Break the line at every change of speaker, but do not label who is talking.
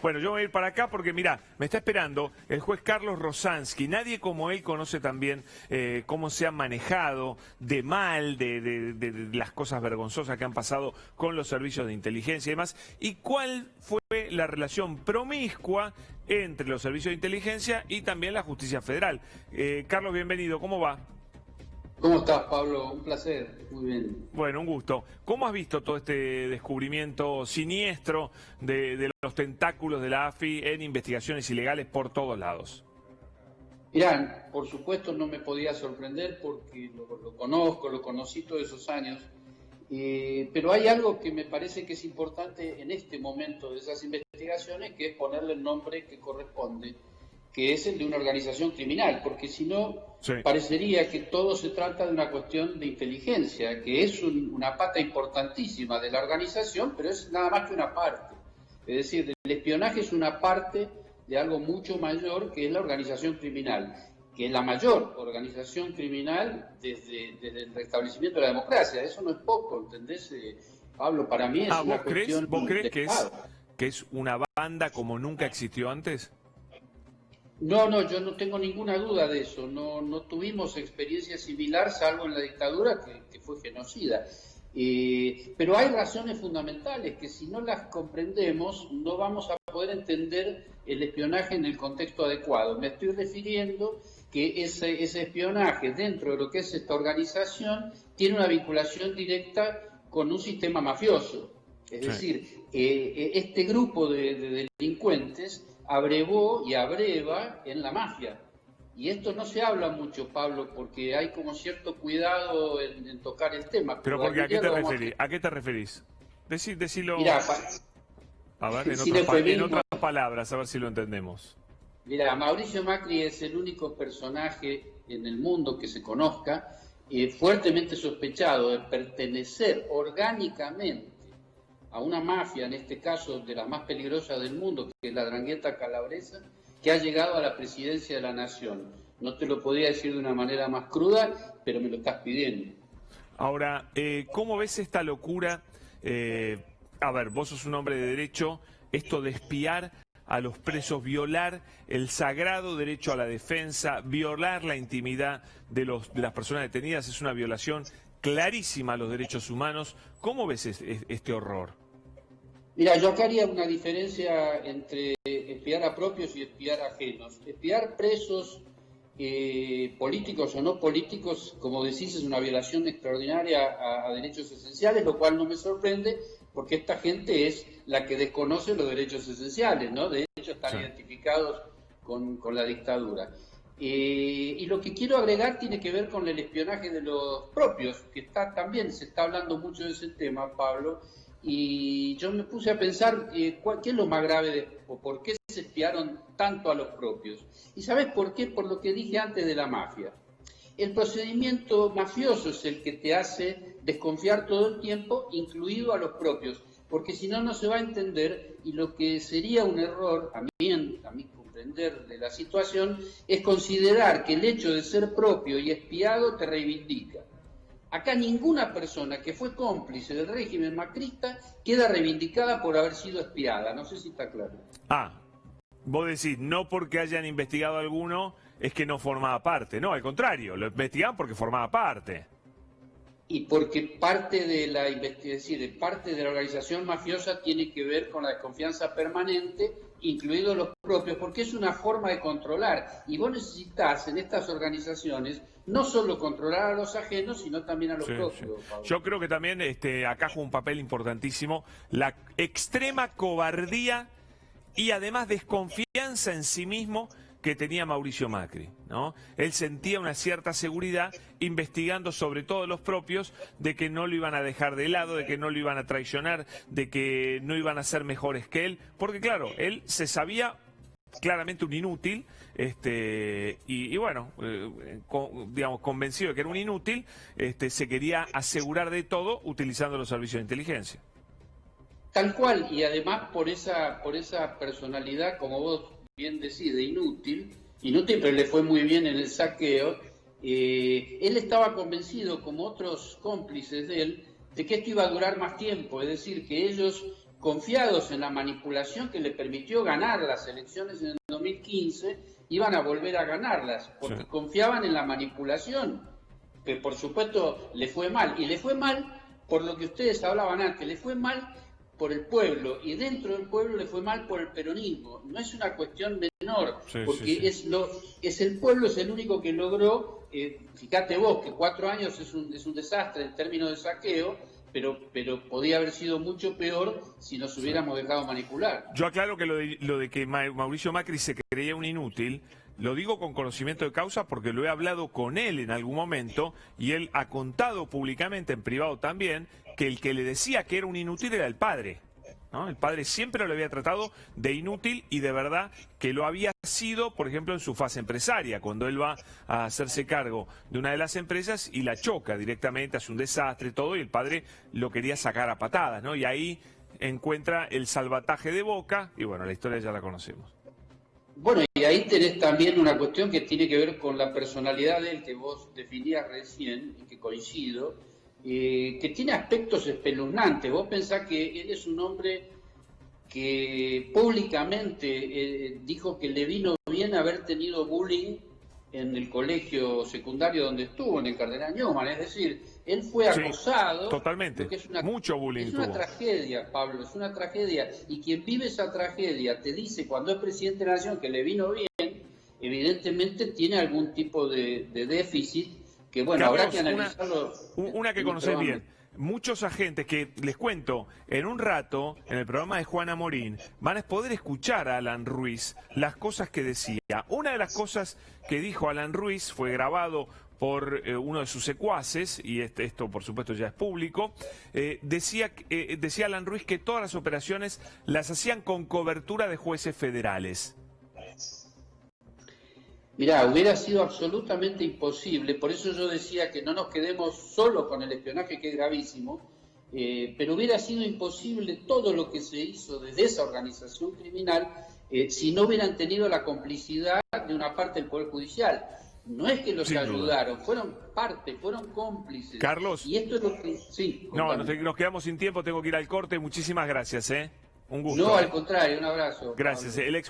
Bueno, yo voy a ir para acá porque, mirá, me está esperando el juez Carlos Rosansky. Nadie como él conoce también cómo se ha manejado de mal, de las cosas vergonzosas que han pasado con los servicios de inteligencia y demás. Y cuál fue la relación promiscua entre los servicios de inteligencia y también la justicia federal. Carlos, bienvenido, ¿cómo va?
¿Cómo estás, Pablo? Un placer, muy bien.
Bueno, un gusto. ¿Cómo has visto todo este descubrimiento siniestro de los tentáculos de la AFI en investigaciones ilegales por todos lados?
Mirá, por supuesto no me podía sorprender porque lo conozco, lo conocí todos esos años, pero hay algo que me parece que es importante en este momento de esas investigaciones, que es ponerle el nombre que corresponde, que es el de una organización criminal, porque si no, sí, parecería que todo se trata de una cuestión de inteligencia, que es una pata importantísima de la organización, pero es nada más que una parte. Es decir, el espionaje es una parte de algo mucho mayor, que es la organización criminal, que es la mayor organización criminal desde el restablecimiento de la democracia. Eso no es poco, ¿entendés, Pablo? Para mí es una cuestión...
¿Vos crees que es una banda como nunca existió antes?
No, yo no tengo ninguna duda de eso. No tuvimos experiencia similar, salvo en la dictadura, que fue genocida. Pero hay razones fundamentales que si no las comprendemos no vamos a poder entender el espionaje en el contexto adecuado. Me estoy refiriendo que ese espionaje dentro de lo que es esta organización tiene una vinculación directa con un sistema mafioso. Es decir, este grupo de delincuentes abrevó y abreva en la mafia. Y esto no se habla mucho, Pablo, porque hay como cierto cuidado en tocar el tema.
Pero porque ¿a qué te referís? Decilo.
Mirá,
a ver, en otras palabras, a ver si lo entendemos.
Mira, Mauricio Macri es el único personaje en el mundo que se conozca fuertemente sospechado de pertenecer orgánicamente a una mafia, en este caso de las más peligrosas del mundo, que es la 'Ndrangheta Calabresa, que ha llegado a la presidencia de la Nación. No te lo podía decir de una manera más cruda, pero me lo estás pidiendo.
Ahora, ¿cómo ves esta locura? A ver, vos sos un hombre de derecho, esto de espiar a los presos, violar el sagrado derecho a la defensa, violar la intimidad de las personas detenidas, es una violación clarísima a los derechos humanos. ¿Cómo ves este horror?
Mira, yo acá haría una diferencia entre espiar a propios y espiar a ajenos. Espiar presos, políticos o no políticos, como decís, es una violación extraordinaria a derechos esenciales, lo cual no me sorprende, porque esta gente es la que desconoce los derechos esenciales, ¿no? De hecho, están identificados con la dictadura. Y lo que quiero agregar tiene que ver con el espionaje de los propios, que también se está hablando mucho de ese tema, Pablo, y yo me puse a pensar qué es lo más grave, o por qué se espiaron tanto a los propios. ¿Y sabes por qué? Por lo que dije antes de la mafia. El procedimiento mafioso es el que te hace desconfiar todo el tiempo, incluido a los propios, porque si no, no se va a entender, y lo que sería un error, a mí comprender de la situación, es considerar que el hecho de ser propio y espiado te reivindica. Acá ninguna persona que fue cómplice del régimen macrista queda reivindicada por haber sido espiada. No sé si está claro.
Vos decís, no porque hayan investigado a alguno es que no formaba parte. No, al contrario, lo investigaban porque formaba parte.
Y porque parte de la investigación, parte de la organización mafiosa tiene que ver con la desconfianza permanente, incluidos los propios, porque es una forma de controlar. Y vos necesitas en estas organizaciones no solo controlar a los ajenos, sino también a los propios.
Sí. Yo creo que también acá juega un papel importantísimo la extrema cobardía y además desconfianza en sí mismo que tenía Mauricio Macri, ¿no? Él sentía una cierta seguridad investigando sobre todo los propios, de que no lo iban a dejar de lado, de que no lo iban a traicionar, de que no iban a ser mejores que él, porque claro, él se sabía claramente un inútil, y bueno, digamos, convencido de que era un inútil, se quería asegurar de todo utilizando los servicios de inteligencia.
Tal cual, y además por esa personalidad, como vos bien decís, de inútil, pero le fue muy bien en el saqueo, él estaba convencido, como otros cómplices de él, de que esto iba a durar más tiempo, es decir, que ellos confiados en la manipulación que le permitió ganar las elecciones en el 2015, iban a volver a ganarlas, porque confiaban en la manipulación, que por supuesto le fue mal, y le fue mal por lo que ustedes hablaban antes, le fue mal por el pueblo, y dentro del pueblo le fue mal por el peronismo. No es una cuestión menor, porque es el pueblo, es el único que logró, fíjate vos, que 4 años es un desastre en términos de saqueo, pero podía haber sido mucho peor si nos hubiéramos dejado manipular.
Yo aclaro que lo de que Mauricio Macri se creía un inútil, lo digo con conocimiento de causa porque lo he hablado con él en algún momento y él ha contado públicamente, en privado también, que el que le decía que era un inútil era el padre, ¿no? El padre siempre lo había tratado de inútil y de verdad que lo había sido, por ejemplo, en su fase empresaria, cuando él va a hacerse cargo de una de las empresas y la choca directamente, hace un desastre, todo, y el padre lo quería sacar a patadas, ¿no? Y ahí encuentra el salvataje de Boca y bueno, la historia ya la conocemos.
Bueno, y ahí tenés también una cuestión que tiene que ver con la personalidad de él, que vos definías recién, y que coincido, que tiene aspectos espeluznantes. Vos pensás que él es un hombre que públicamente dijo que le vino bien haber tenido bullying en el colegio secundario donde estuvo, en el Cardenal Newman, es decir, él fue acosado.
Sí, totalmente, mucho bullying
tuvo. Es una tragedia, Pablo, es una tragedia, y quien vive esa tragedia te dice cuando es presidente de la Nación que le vino bien, evidentemente tiene algún tipo de déficit que, bueno,
Carlos,
habrá que analizarlo.
Una que conocés bien. Muchos agentes que, les cuento, en un rato, en el programa de Juana Morín, van a poder escuchar a Alan Ruiz las cosas que decía. Una de las cosas que dijo Alan Ruiz fue grabado por uno de sus secuaces, y esto por supuesto ya es público, decía Alan Ruiz que todas las operaciones las hacían con cobertura de jueces federales.
Mirá, hubiera sido absolutamente imposible, por eso yo decía que no nos quedemos solo con el espionaje, que es gravísimo, pero hubiera sido imposible todo lo que se hizo desde esa organización criminal si no hubieran tenido la complicidad de una parte del Poder Judicial. No es que los ayudaron, fueron parte, fueron cómplices.
Carlos,
y esto es lo que... Sí,
nos quedamos sin tiempo, tengo que ir al corte, muchísimas gracias, un gusto.
No, al contrario, un abrazo.
Gracias,
Pablo.
El ex